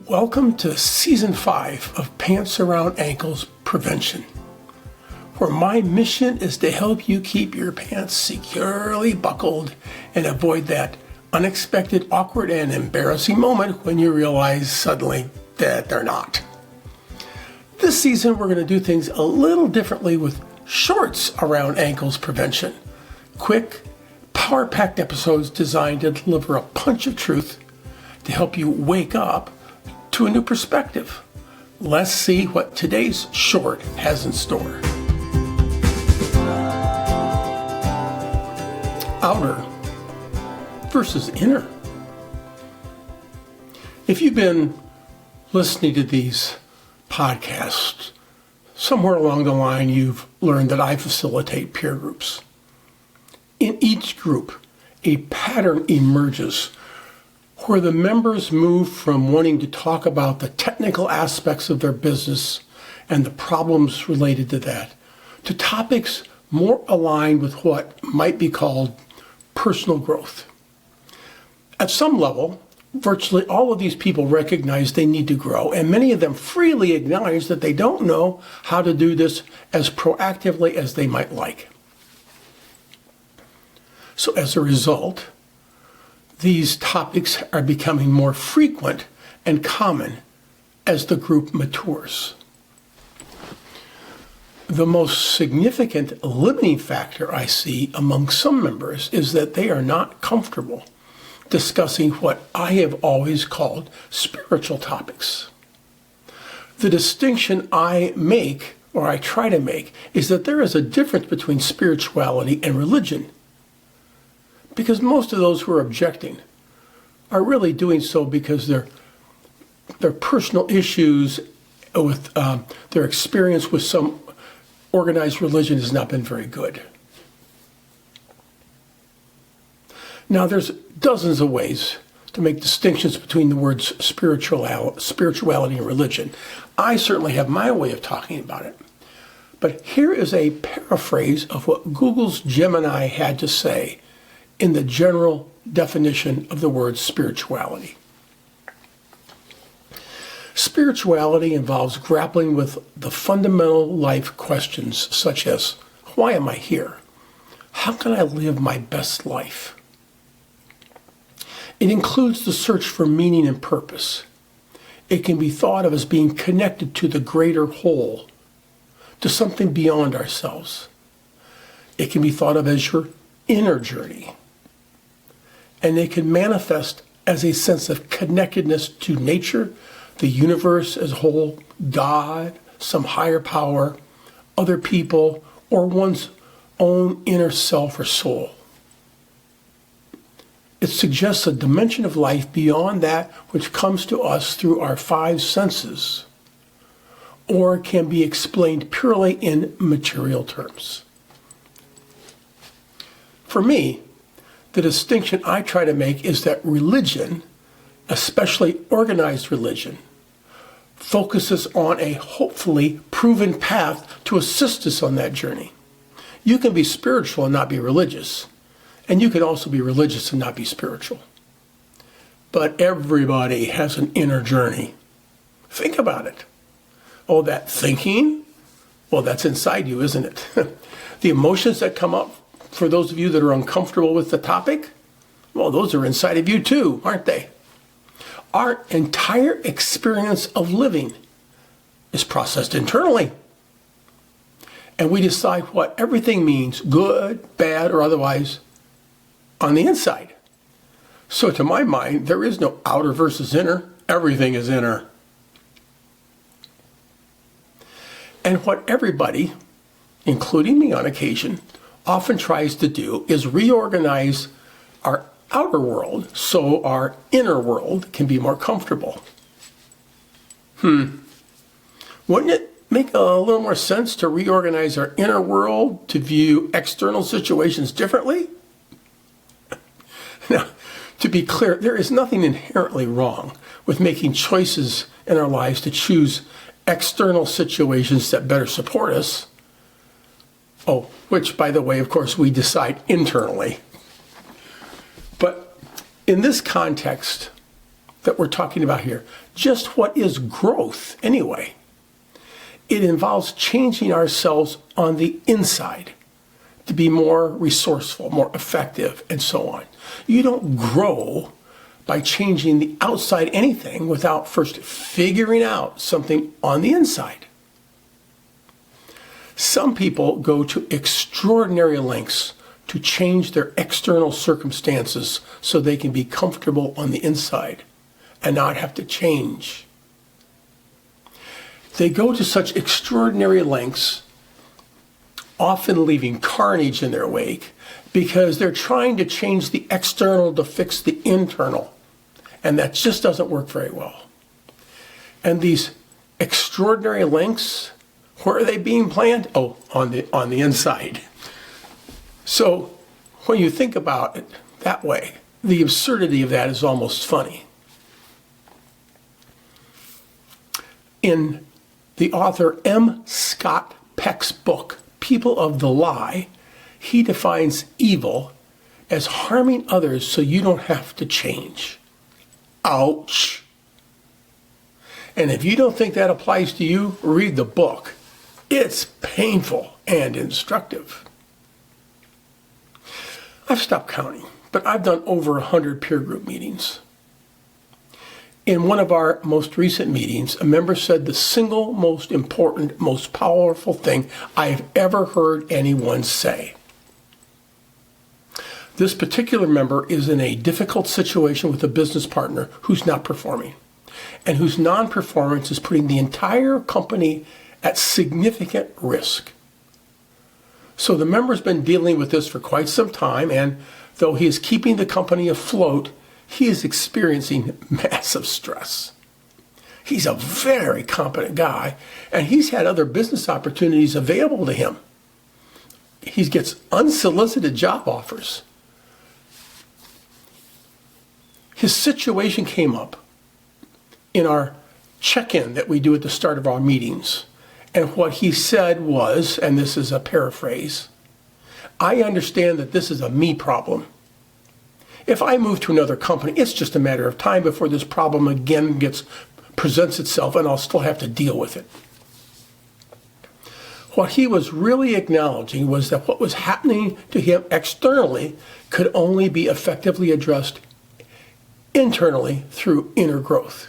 Welcome to Season 5 of Pants Around Ankles Prevention, where my mission is to help you keep your pants securely buckled and avoid that unexpected, awkward, and embarrassing moment when you realize suddenly that they're not. This season, we're going to do things a little differently with shorts around ankles prevention. Quick, power-packed episodes designed to deliver a punch of truth to help you wake up to a new perspective. Let's see what today's short has in store. Outer versus inner. If you've been listening to these podcasts, somewhere along the line you've learned that I facilitate peer groups. In each group, a pattern emerges where the members move from wanting to talk about the technical aspects of their business and the problems related to that to topics more aligned with what might be called personal growth. At some level, virtually all of these people recognize they need to grow, and many of them freely acknowledge that they don't know how to do this as proactively as they might like. So as a result, these topics are becoming more frequent and common as the group matures. The most significant limiting factor I see among some members is that they are not comfortable discussing what I have always called spiritual topics. The distinction I make, or I try to make, is that there is a difference between spirituality and religion. Because most of those who are objecting are really doing so because their personal issues with their experience with some organized religion has not been very good. Now, there's dozens of ways to make distinctions between the words spirituality and religion. I certainly have my way of talking about it. But here is a paraphrase of what Google's Gemini had to say in the general definition of the word spirituality. Spirituality involves grappling with the fundamental life questions such as, why am I here? How can I live my best life? It includes the search for meaning and purpose. It can be thought of as being connected to the greater whole, to something beyond ourselves. It can be thought of as your inner journey. And it can manifest as a sense of connectedness to nature, the universe as a whole, God, some higher power, other people, or one's own inner self or soul. It suggests a dimension of life beyond that which comes to us through our five senses, or can be explained purely in material terms. For me, the distinction I try to make is that religion, especially organized religion, focuses on a hopefully proven path to assist us on that journey. You can be spiritual and not be religious, and you can also be religious and not be spiritual. But everybody has an inner journey. Think about it. Oh, that thinking? Well, that's inside you, isn't it? The emotions that come up for those of you that are uncomfortable with the topic, well, those are inside of you too, aren't they? Our entire experience of living is processed internally. And we decide what everything means, good, bad, or otherwise, on the inside. So to my mind, there is no outer versus inner. Everything is inner. And what everybody, including me on occasion, often tries to do is reorganize our outer world so our inner world can be more comfortable. Wouldn't it make a little more sense to reorganize our inner world to view external situations differently? Now, to be clear, there is nothing inherently wrong with making choices in our lives to choose external situations that better support us. Oh, which, by the way, of course, we decide internally. But in this context, that we're talking about here. Just what is growth anyway? It involves changing ourselves on the inside to be more resourceful, more effective, and so on. You don't grow by changing the outside anything without first figuring out something on the inside. Some people go to extraordinary lengths to change their external circumstances so they can be comfortable on the inside and not have to change. They go to such extraordinary lengths, often leaving carnage in their wake, because they're trying to change the external to fix the internal. And that just doesn't work very well. And these extraordinary lengths, where are they being planned? Oh, on the inside. So when you think about it that way, the absurdity of that is almost funny. In the author M. Scott Peck's book, People of the Lie, he defines evil as harming others so you don't have to change. Ouch. And if you don't think that applies to you, read the book. It's painful and instructive. I've stopped counting, but I've done over 100 peer group meetings. In one of our most recent meetings, a member said the single most important, most powerful thing I've ever heard anyone say. This particular member is in a difficult situation with a business partner who's not performing, and whose non-performance is putting the entire company at significant risk. So the member's been dealing with this for quite some time, and though he is keeping the company afloat, he is experiencing massive stress. He's a very competent guy, and he's had other business opportunities available to him. He gets unsolicited job offers. His situation came up in our check-in that we do at the start of our meetings. And what he said was, and this is a paraphrase, I understand that this is a me problem. If I move to another company, it's just a matter of time before this problem again presents itself, and I'll still have to deal with it. What he was really acknowledging was that what was happening to him externally could only be effectively addressed internally through inner growth.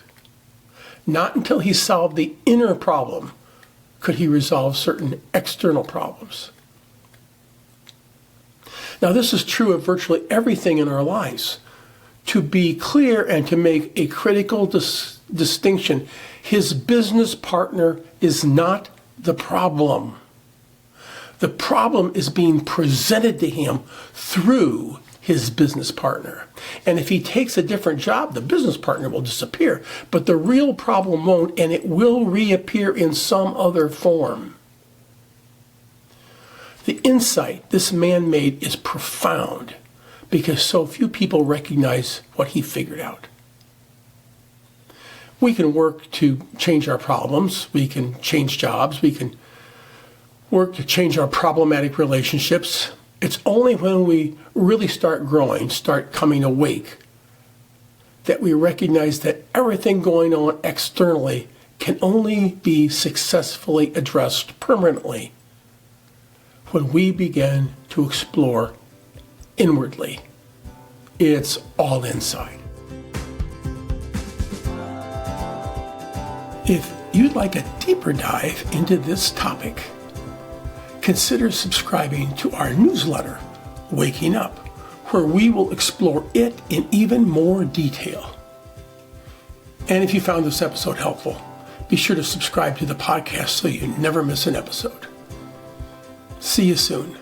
Not until he solved the inner problem could he resolve certain external problems. Now, this is true of virtually everything in our lives. To be clear and to make a critical distinction, his business partner is not the problem. The problem is being presented to him through his business partner. And if he takes a different job, the business partner will disappear. But the real problem won't, and it will reappear in some other form. The insight this man made is profound because so few people recognize what he figured out. We can work to change our problems. We can change jobs. We can work to change our problematic relationships. It's only when we really start growing, start coming awake, that we recognize that everything going on externally can only be successfully addressed permanently when we begin to explore inwardly. It's all inside. If you'd like a deeper dive into this topic, consider subscribing to our newsletter, Waking Up, where we will explore it in even more detail. And if you found this episode helpful, be sure to subscribe to the podcast so you never miss an episode. See you soon.